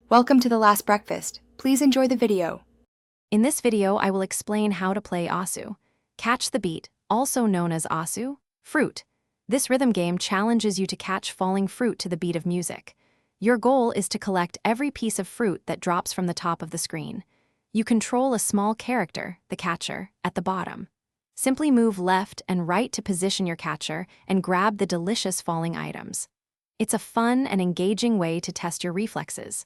Welcome to The Last Breakfast. Please enjoy the video. In this video, I will explain how to play Asu. Catch the beat, also known as Asu, fruit. This rhythm game challenges you to catch falling fruit to the beat of music. Your goal is to collect every piece of fruit that drops from the top of the screen. You control a small character, the catcher, at the bottom. Simply move left and right to position your catcher and grab the delicious falling items. It's a fun and engaging way to test your reflexes.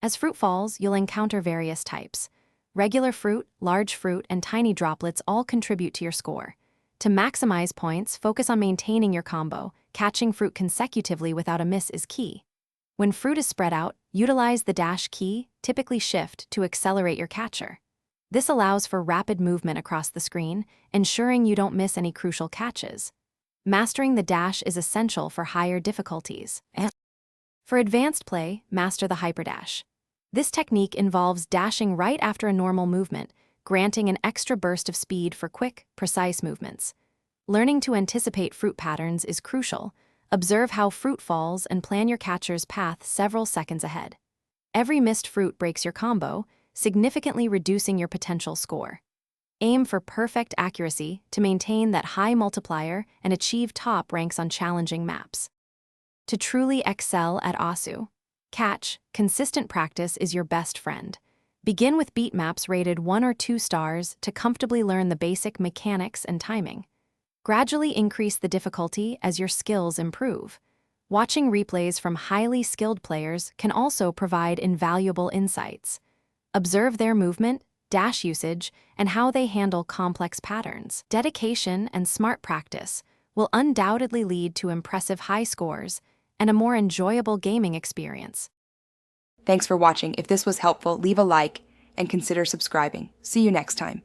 As fruit falls, you'll encounter various types. Regular fruit, large fruit, and tiny droplets all contribute to your score. To maximize points, focus on maintaining your combo. Catching fruit consecutively without a miss is key. When fruit is spread out, utilize the dash key, typically shift, to accelerate your catcher. This allows for rapid movement across the screen, ensuring you don't miss any crucial catches. Mastering the dash is essential for higher difficulties. For advanced play, master the hyperdash. This technique involves dashing right after a normal movement, granting an extra burst of speed for quick, precise movements. Learning to anticipate fruit patterns is crucial. Observe how fruit falls and plan your catcher's path several seconds ahead. Every missed fruit breaks your combo, significantly reducing your potential score. Aim for perfect accuracy to maintain that high multiplier and achieve top ranks on challenging maps. To truly excel at Asu, consistent practice is your best friend. Begin with beat maps rated 1 or 2 stars to comfortably learn the basic mechanics and timing. Gradually increase the difficulty as your skills improve. Watching replays from highly skilled players can also provide invaluable insights. Observe their movement, dash usage, and how they handle complex patterns. Dedication and smart practice will undoubtedly lead to impressive high scores and a more enjoyable gaming experience. Thanks for watching. If this was helpful, leave a like and consider subscribing. See you next time.